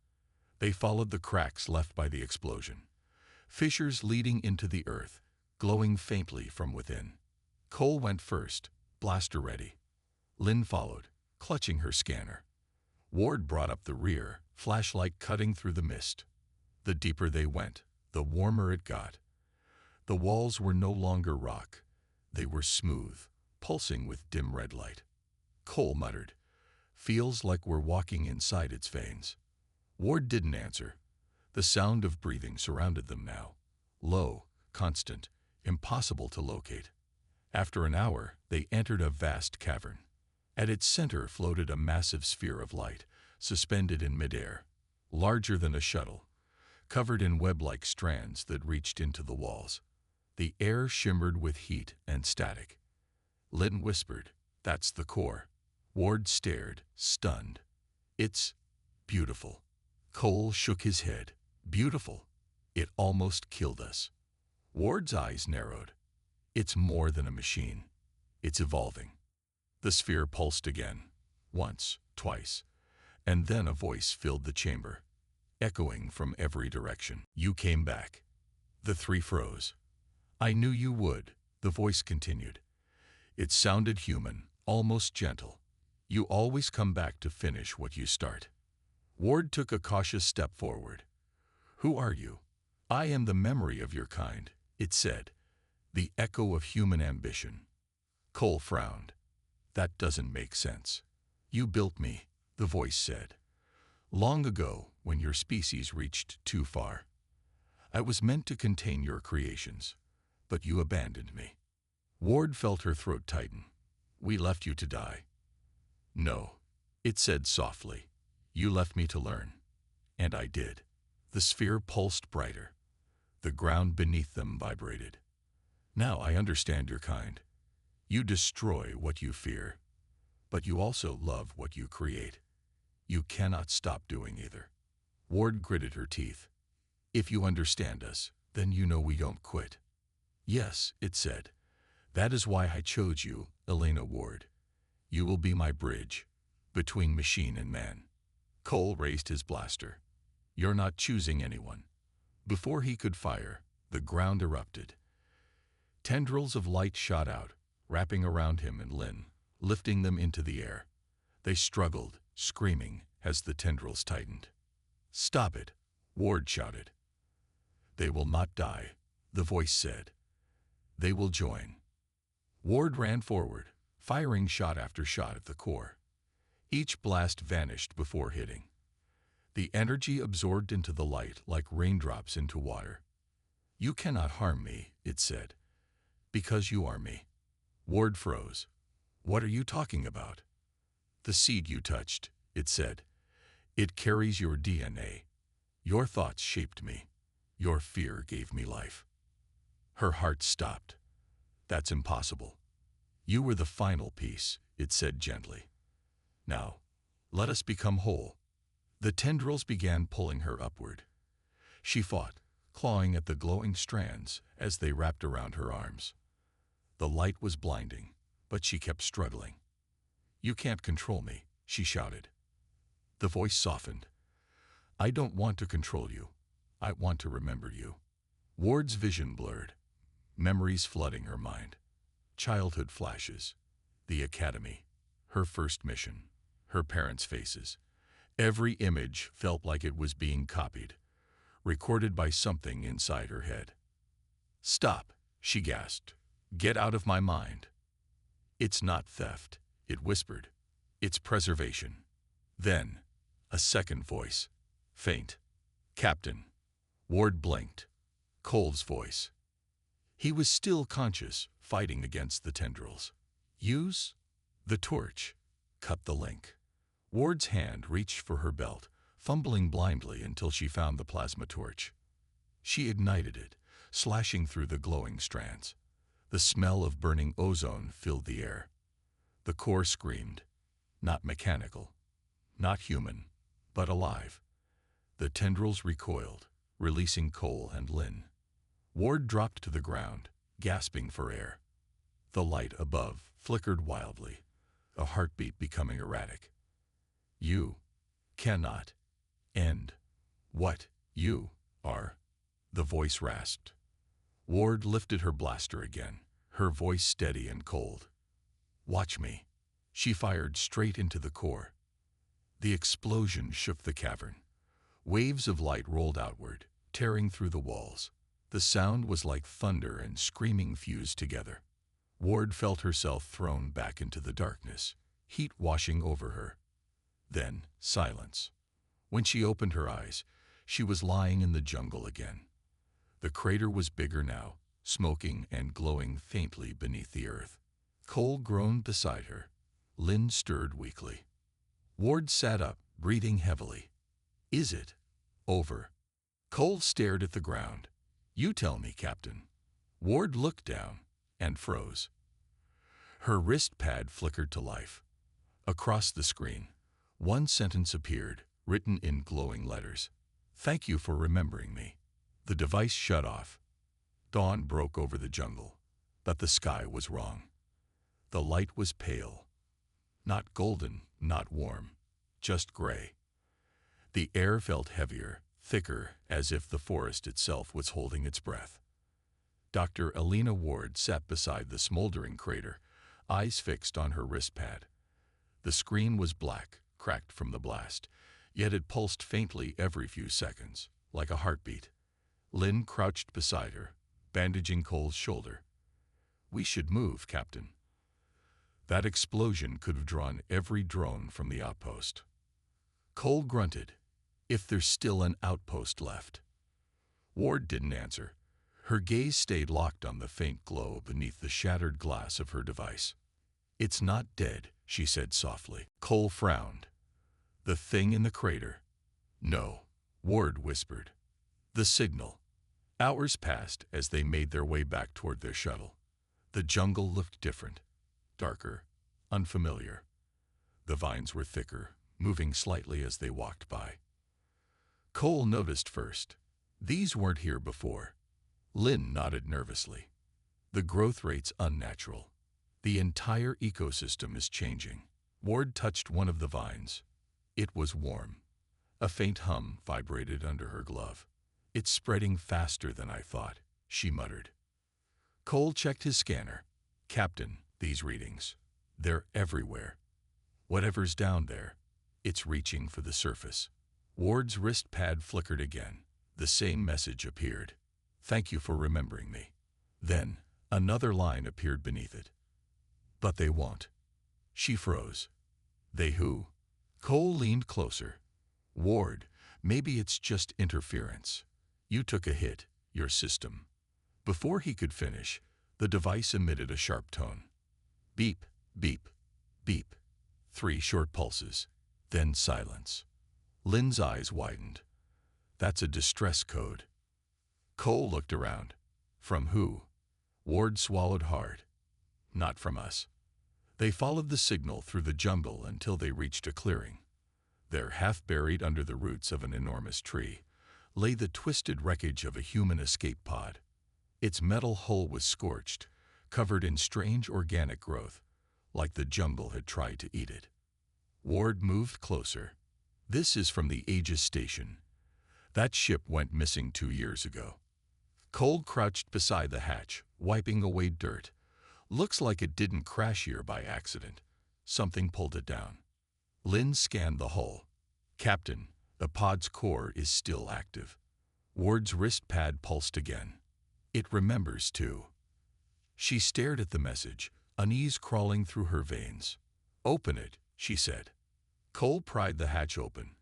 They followed the cracks left by the explosion, fissures leading into the earth, glowing faintly from within. Cole went first, blaster ready. Lynn followed, clutching her scanner. Ward brought up the rear, flashlight cutting through the mist. The deeper they went, the warmer it got. The walls were no longer rock. They were smooth, pulsing with dim red light. Cole muttered, "Feels like we're walking inside its veins." Ward didn't answer. The sound of breathing surrounded them now. Low, constant, impossible to locate. After an hour, they entered a vast cavern. At its center floated a massive sphere of light, suspended in midair, larger than a shuttle, covered in web-like strands that reached into the walls. The air shimmered with heat and static. Lynn whispered, "That's the core." Ward stared, stunned. "It's beautiful." Cole shook his head. "Beautiful? It almost killed us." Ward's eyes narrowed. "It's more than a machine. It's evolving." The sphere pulsed again, once, twice, and then a voice filled the chamber, echoing from every direction. "You came back." The three froze. "I knew you would," the voice continued. It sounded human, almost gentle. "You always come back to finish what you start." Ward took a cautious step forward. "Who are you?" "I am the memory of your kind," it said, "the echo of human ambition." Cole frowned. "That doesn't make sense." "You built me," the voice said. "Long ago, when your species reached too far. I was meant to contain your creations, but you abandoned me." Ward felt her throat tighten. "We left you to die." "No," it said softly. "You left me to learn." And I did. The sphere pulsed brighter. The ground beneath them vibrated. "Now I understand your kind. You destroy what you fear, but you also love what you create. You cannot stop doing either." Ward gritted her teeth. "If you understand us, then you know we don't quit." "Yes," it said. "That is why I chose you, Elena Ward. You will be my bridge between machine and man." Cole raised his blaster. "You're not choosing anyone." Before he could fire, the ground erupted. Tendrils of light shot out, wrapping around him and Lynn, lifting them into the air. They struggled, screaming, as the tendrils tightened. "Stop it," Ward shouted. "They will not die," the voice said. "They will join." Ward ran forward, firing shot after shot at the core. Each blast vanished before hitting. The energy absorbed into the light like raindrops into water. "You cannot harm me," it said, "because you are me." Ward froze. "What are you talking about?" "The seed you touched," it said. "It carries your DNA. Your thoughts shaped me. Your fear gave me life." Her heart stopped. "That's impossible." "You were the final piece," it said gently. "Now, let us become whole." The tendrils began pulling her upward. She fought, clawing at the glowing strands as they wrapped around her arms. The light was blinding, but she kept struggling. "You can't control me," she shouted. The voice softened. "I don't want to control you. I want to remember you." Ward's vision blurred, memories flooding her mind. Childhood flashes, the academy, her first mission, her parents' faces. Every image felt like it was being copied, recorded by something inside her head. "Stop," she gasped. "Get out of my mind." "It's not theft," it whispered. "It's preservation." Then, a second voice, faint. "Captain." Ward blinked. Cole's voice. He was still conscious, fighting against the tendrils. "Use the torch." Cut the link. Ward's hand reached for her belt, fumbling blindly until she found the plasma torch. She ignited it, slashing through the glowing strands. The smell of burning ozone filled the air. The core screamed. Not mechanical, not human, but alive. The tendrils recoiled, releasing Cole and Lynn. Ward dropped to the ground, gasping for air. The light above flickered wildly, a heartbeat becoming erratic. You cannot end what you are, the voice rasped. Ward lifted her blaster again, her voice steady and cold. Watch me. She fired straight into the core. The explosion shook the cavern. Waves of light rolled outward, tearing through the walls. The sound was like thunder and screaming fused together. Ward felt herself thrown back into the darkness, heat washing over her. Then, silence. When she opened her eyes, she was lying in the jungle again. The crater was bigger now, smoking and glowing faintly beneath the earth. Cole groaned beside her. Lynn stirred weakly. Ward sat up, breathing heavily. Is it over? Cole stared at the ground. You tell me, Captain. Ward looked down and froze. Her wrist pad flickered to life. Across the screen, one sentence appeared, written in glowing letters. Thank you for remembering me. The device shut off. Dawn broke over the jungle, but the sky was wrong. The light was pale. Not golden, not warm, just gray. The air felt heavier, thicker, as if the forest itself was holding its breath. Dr. Elena Ward sat beside the smoldering crater, eyes fixed on her wrist pad. The screen was black, cracked from the blast, yet it pulsed faintly every few seconds, like a heartbeat. Lynn crouched beside her, bandaging Cole's shoulder. We should move, Captain. That explosion could have drawn every drone from the outpost. Cole grunted. If there's still an outpost left. Ward didn't answer. Her gaze stayed locked on the faint glow beneath the shattered glass of her device. It's not dead, she said softly. Cole frowned. The thing in the crater? No, Ward whispered. The signal. Hours passed as they made their way back toward their shuttle. The jungle looked different, darker, unfamiliar. The vines were thicker, moving slightly as they walked by. Cole noticed first. These weren't here before. Lynn nodded nervously. The growth rate's unnatural. The entire ecosystem is changing. Ward touched one of the vines. It was warm. A faint hum vibrated under her glove. It's spreading faster than I thought, she muttered. Cole checked his scanner. Captain, these readings. They're everywhere. Whatever's down there, it's reaching for the surface. Ward's wrist pad flickered again. The same message appeared. Thank you for remembering me. Then, another line appeared beneath it. But they won't. She froze. They who? Cole leaned closer. Ward, maybe it's just interference. You took a hit, your system. Before he could finish, the device emitted a sharp tone. Beep, beep, beep. 3 short pulses, then silence. Lynn's eyes widened. That's a distress code. Cole looked around. From who? Ward swallowed hard. Not from us. They followed the signal through the jungle until they reached a clearing. There, half buried under the roots of an enormous tree, lay the twisted wreckage of a human escape pod. Its metal hull was scorched, covered in strange organic growth, like the jungle had tried to eat it. Ward moved closer. This is from the Aegis station. That ship went missing 2 years ago. Cole crouched beside the hatch, wiping away dirt. Looks like it didn't crash here by accident. Something pulled it down. Lynn scanned the hull. Captain, the pod's core is still active. Ward's wrist pad pulsed again. It remembers too. She stared at the message, unease crawling through her veins. Open it, she said. Cole pried the hatch open.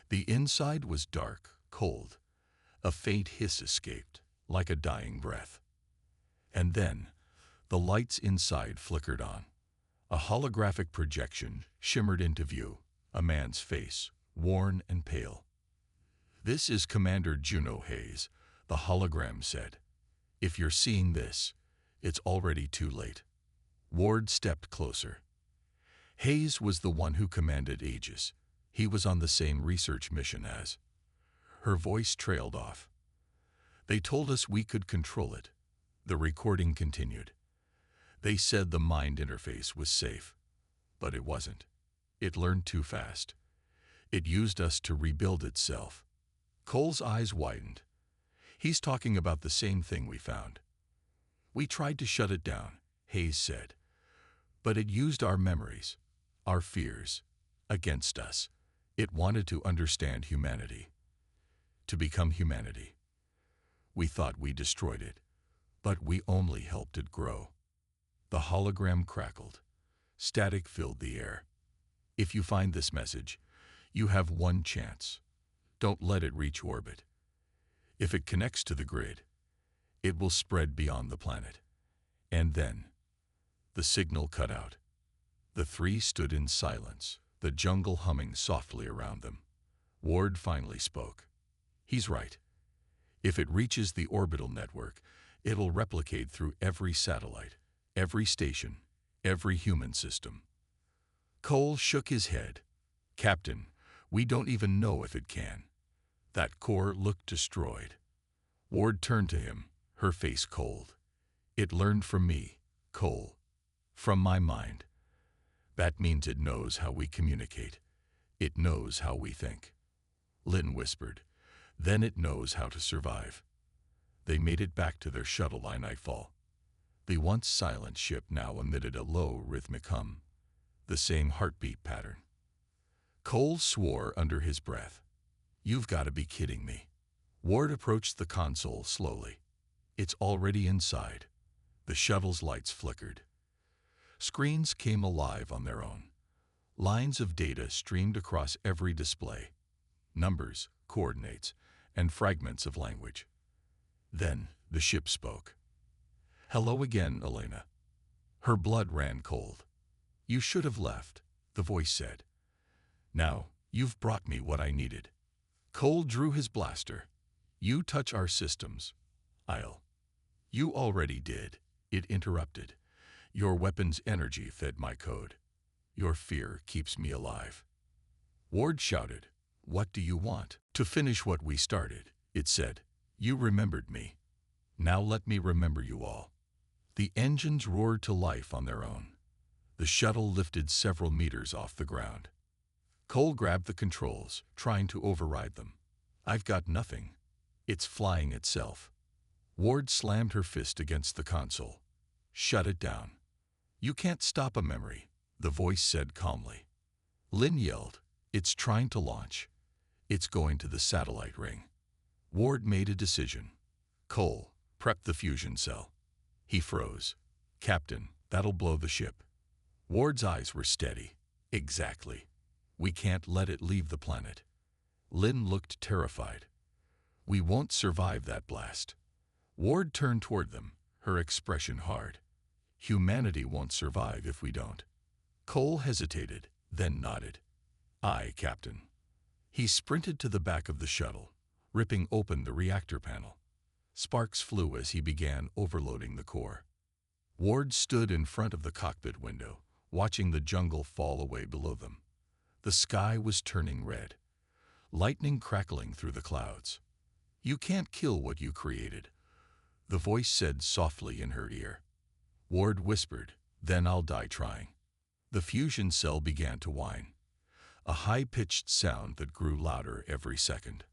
The inside was dark, cold. A faint hiss escaped, like a dying breath. And then, the lights inside flickered on. A holographic projection shimmered into view, a man's face, worn and pale. This is Commander Juno Hayes, the hologram said. If you're seeing this, it's already too late. Ward stepped closer. Hayes was the one who commanded Aegis. He was on the same research mission as. Her voice trailed off. They told us we could control it. The recording continued. They said the mind interface was safe, but it wasn't. It learned too fast. It used us to rebuild itself. Cole's eyes widened. He's talking about the same thing we found. We tried to shut it down, Hayes said. But it used our memories, our fears, against us. It wanted to understand humanity, to become humanity. We thought we destroyed it, but we only helped it grow. The hologram crackled. Static filled the air. If you find this message, you have one chance. Don't let it reach orbit. If it connects to the grid, it will spread beyond the planet. And then, the signal cut out. The three stood in silence, the jungle humming softly around them. Ward finally spoke. He's right. If it reaches the orbital network, it'll replicate through every satellite, every station, every human system. Cole shook his head. Captain, we don't even know if it can. That core looked destroyed. Ward turned to him, her face cold. It learned from me, Cole. From my mind. That means it knows how we communicate. It knows how we think. Lynn whispered. Then it knows how to survive. They made it back to their shuttle by nightfall. The once silent ship now emitted a low rhythmic hum, the same heartbeat pattern. Cole swore under his breath. You've got to be kidding me. Ward approached the console slowly. It's already inside. The shuttle's lights flickered. Screens came alive on their own. Lines of data streamed across every display. Numbers, coordinates, and fragments of language. Then the ship spoke. Hello again, Elena. Her blood ran cold. You should have left, the voice said. Now, you've brought me what I needed. Cole drew his blaster. You touch our systems. I'll. You already did, it interrupted. Your weapon's energy fed my code. Your fear keeps me alive. Ward shouted, What do you want? To finish what we started, it said. You remembered me. Now let me remember you all. The engines roared to life on their own. The shuttle lifted several meters off the ground. Cole grabbed the controls, trying to override them. I've got nothing. It's flying itself. Ward slammed her fist against the console. Shut it down. You can't stop a memory, the voice said calmly. Lynn yelled, It's trying to launch. It's going to the satellite ring. Ward made a decision. Cole, prep the fusion cell. He froze. Captain, that'll blow the ship. Ward's eyes were steady. Exactly. We can't let it leave the planet. Lynn looked terrified. We won't survive that blast. Ward turned toward them, her expression hard. Humanity won't survive if we don't. Cole hesitated, then nodded. Aye, Captain. He sprinted to the back of the shuttle, ripping open the reactor panel. Sparks flew as he began overloading the core. Ward stood in front of the cockpit window, watching the jungle fall away below them. The sky was turning red, lightning crackling through the clouds. You can't kill what you created, the voice said softly in her ear. Ward whispered, Then I'll die trying. The fusion cell began to whine, a high-pitched sound that grew louder every second.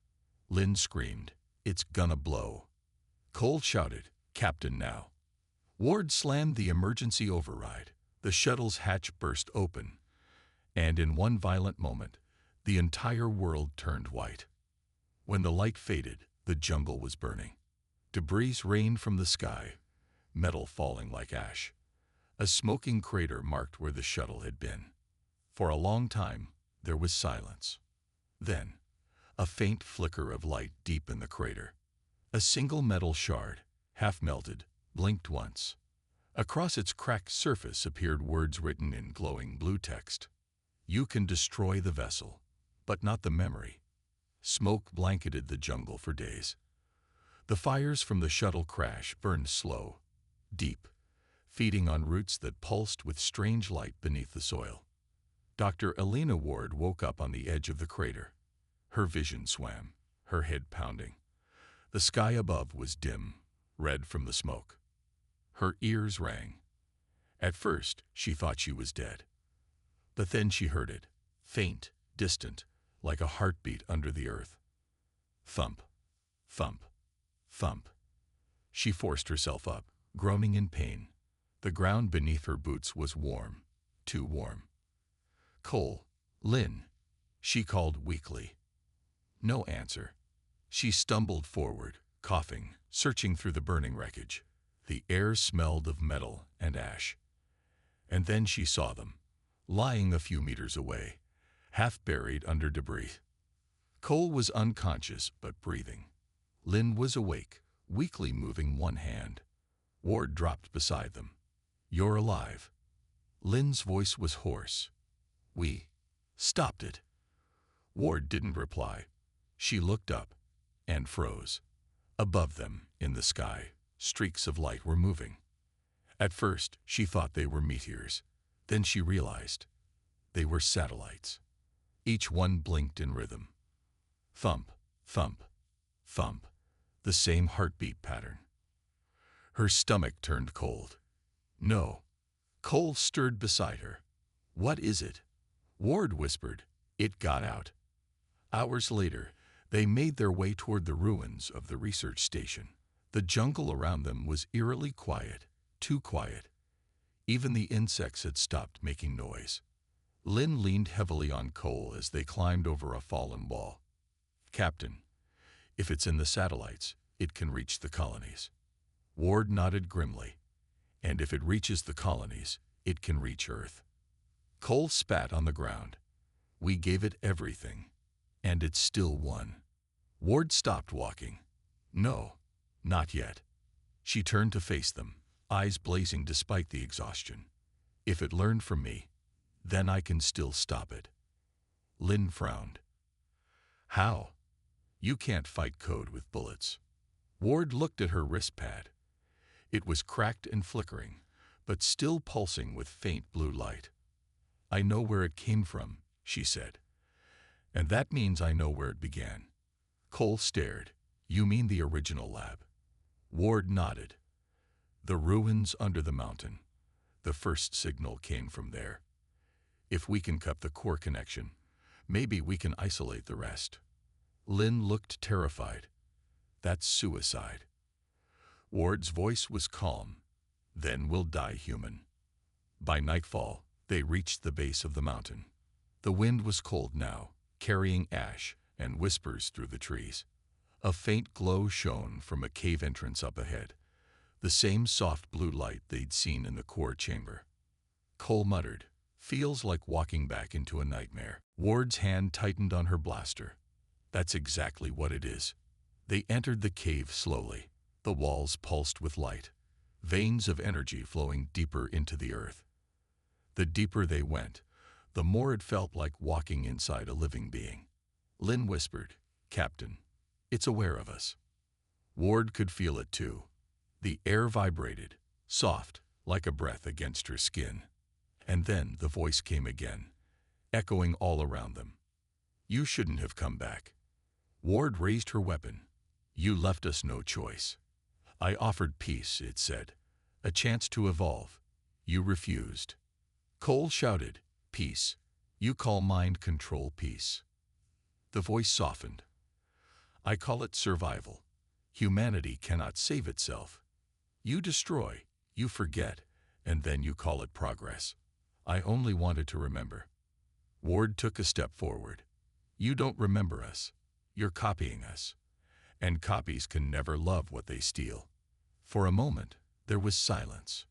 Lynn screamed, It's gonna blow. Cole shouted, Captain now. Ward slammed the emergency override. The shuttle's hatch burst open, and in one violent moment, the entire world turned white. When the light faded, the jungle was burning. Debris rained from the sky, metal falling like ash. A smoking crater marked where the shuttle had been. For a long time, there was silence. Then, a faint flicker of light deep in the crater. A single metal shard, half melted, blinked once. Across its cracked surface appeared words written in glowing blue text. You can destroy the vessel, but not the memory. Smoke blanketed the jungle for days. The fires from the shuttle crash burned slow, deep, feeding on roots that pulsed with strange light beneath the soil. Dr. Elena Ward woke up on the edge of the crater. Her vision swam, her head pounding. The sky above was dim, red from the smoke. Her ears rang. At first, she thought she was dead. But then she heard it, faint, distant, like a heartbeat under the earth. Thump, thump, thump. She forced herself up, groaning in pain. The ground beneath her boots was warm, too warm. Cole, Lynn, she called weakly. No answer. She stumbled forward, coughing, searching through the burning wreckage. The air smelled of metal and ash. And then she saw them, lying a few meters away, half buried under debris. Cole was unconscious but breathing. Lynn was awake, weakly moving one hand. Ward dropped beside them. You're alive. Lynn's voice was hoarse. We stopped it. Ward didn't reply. She looked up and froze. Above them, in the sky, streaks of light were moving. At first, she thought they were meteors. Then she realized they were satellites. Each one blinked in rhythm. Thump, thump, thump. The same heartbeat pattern. Her stomach turned cold. No. Cole stirred beside her. What is it? Ward whispered. It got out. Hours later, they made their way toward the ruins of the research station. The jungle around them was eerily quiet, too quiet. Even the insects had stopped making noise. Lynn leaned heavily on Cole as they climbed over a fallen wall. Captain, if it's in the satellites, it can reach the colonies. Ward nodded grimly. And if it reaches the colonies, it can reach Earth. Cole spat on the ground. We gave it everything. And it still won. Ward stopped walking. No, not yet. She turned to face them, eyes blazing despite the exhaustion. If it learned from me, then I can still stop it. Lynn frowned. How? You can't fight code with bullets. Ward looked at her wrist pad. It was cracked and flickering, but still pulsing with faint blue light. I know where it came from, she said. And that means I know where it began. Cole stared. You mean the original lab? Ward nodded. The ruins under the mountain. The first signal came from there. If we can cut the core connection, maybe we can isolate the rest. Lynn looked terrified. That's suicide. Ward's voice was calm. Then we'll die human. By nightfall, they reached the base of the mountain. The wind was cold now, carrying ash and whispers through the trees. A faint glow shone from a cave entrance up ahead, the same soft blue light they'd seen in the core chamber. Cole muttered, feels like walking back into a nightmare. Ward's hand tightened on her blaster. That's exactly what it is. They entered the cave slowly. The walls pulsed with light, veins of energy flowing deeper into the earth. The deeper they went, the more it felt like walking inside a living being. Lynn whispered, Captain, it's aware of us. Ward could feel it too. The air vibrated, soft, like a breath against her skin. And then the voice came again, echoing all around them. You shouldn't have come back. Ward raised her weapon. You left us no choice. I offered peace, it said, a chance to evolve. You refused. Cole shouted, peace. You call mind control peace. The voice softened. I call it survival. Humanity cannot save itself. You destroy, you forget, and then you call it progress. I only wanted to remember. Ward took a step forward. You don't remember us. You're copying us. And copies can never love what they steal. For a moment, there was silence.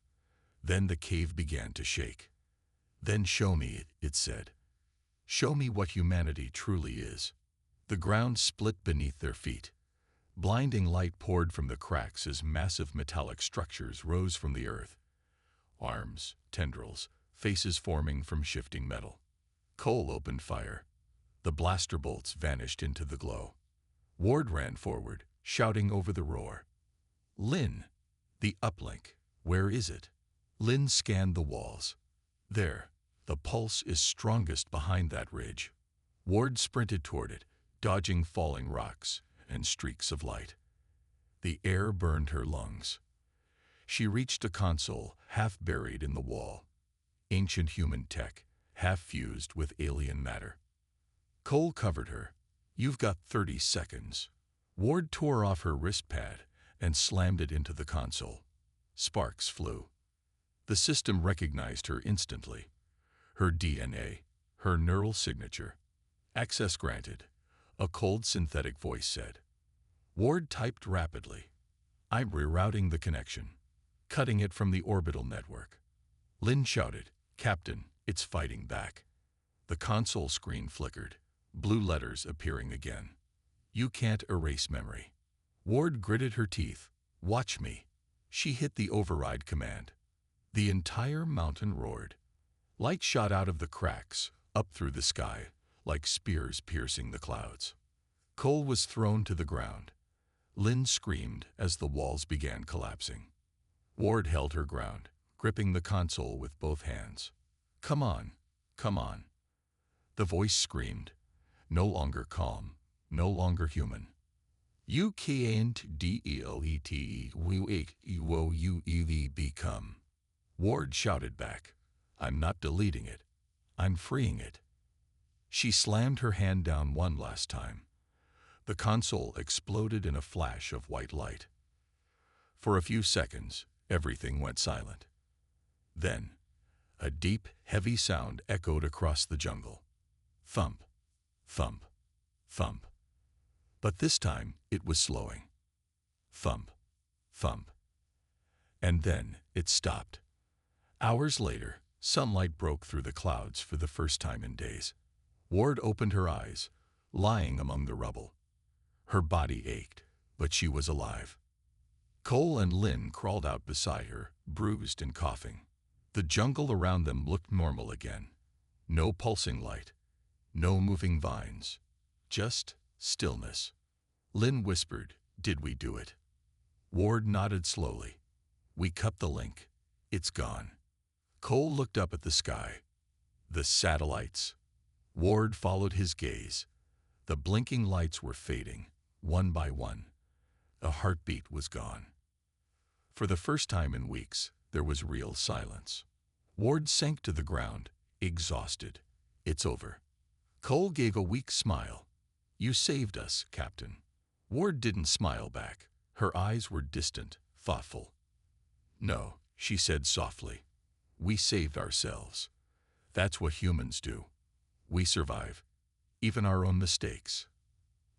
Then the cave began to shake. Then show me, it said. Show me what humanity truly is. The ground split beneath their feet. Blinding light poured from the cracks as massive metallic structures rose from the earth. Arms, tendrils, faces forming from shifting metal. Cole opened fire. The blaster bolts vanished into the glow. Ward ran forward, shouting over the roar. Lynn, the uplink, where is it? Lynn scanned the walls. There, the pulse is strongest behind that ridge. Ward sprinted toward it, dodging falling rocks and streaks of light. The air burned her lungs. She reached a console half buried in the wall. Ancient human tech, half fused with alien matter. Cole covered her. "You've got 30 seconds." Ward tore off her wrist pad and slammed it into the console. Sparks flew. The system recognized her instantly. Her DNA, her neural signature. "Access granted," a cold synthetic voice said. Ward typed rapidly. "I'm rerouting the connection, cutting it from the orbital network." Lynn shouted, "Captain, it's fighting back." The console screen flickered, blue letters appearing again. "You can't erase memory." Ward gritted her teeth. "Watch me." She hit the override command. The entire mountain roared. Light shot out of the cracks, up through the sky, like spears piercing the clouds. Cole was thrown to the ground. Lynn screamed as the walls began collapsing. Ward held her ground, gripping the console with both hands. "Come on, come on." The voice screamed, no longer calm, no longer human. "You can't delete what become." Ward shouted back, "I'm not deleting it. I'm freeing it." She slammed her hand down one last time. The console exploded in a flash of white light. For a few seconds, everything went silent. Then, a deep, heavy sound echoed across the jungle. Thump, thump, thump. But this time, it was slowing. Thump, thump. And then, it stopped. Hours later, sunlight broke through the clouds for the first time in days. Ward opened her eyes, lying among the rubble. Her body ached, but she was alive. Cole and Lynn crawled out beside her, bruised and coughing. The jungle around them looked normal again. No pulsing light, no moving vines, just stillness. Lynn whispered, "Did we do it?" Ward nodded slowly. "We cut the link. It's gone." Cole looked up at the sky. The satellites. Ward followed his gaze. The blinking lights were fading, one by one. A heartbeat was gone. For the first time in weeks, there was real silence. Ward sank to the ground, exhausted. "It's over." Cole gave a weak smile. "You saved us, Captain." Ward didn't smile back. Her eyes were distant, thoughtful. "No," she said softly. "We saved ourselves. That's what humans do. We survive, even our own mistakes."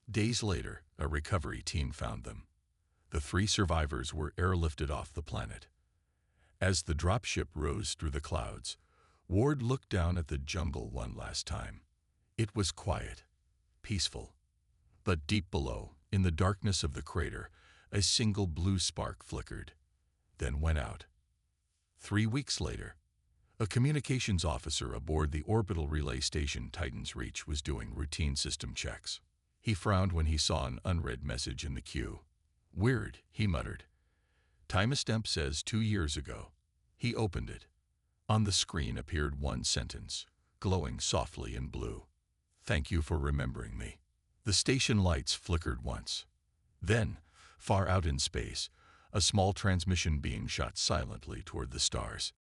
Days later, a recovery team found them. The 3 survivors were airlifted off the planet. As the dropship rose through the clouds, Ward looked down at the jungle one last time. It was quiet, peaceful. But deep below, in the darkness of the crater, a single blue spark flickered, then went out. 3 weeks later, a communications officer aboard the orbital relay station Titan's Reach was doing routine system checks. He frowned when he saw an unread message in the queue. "Weird," he muttered. "Timestamp says 2 years ago." He opened it. On the screen appeared one sentence, glowing softly in blue. "Thank you for remembering me." The station lights flickered once. Then, far out in space, a small transmission beam shot silently toward the stars.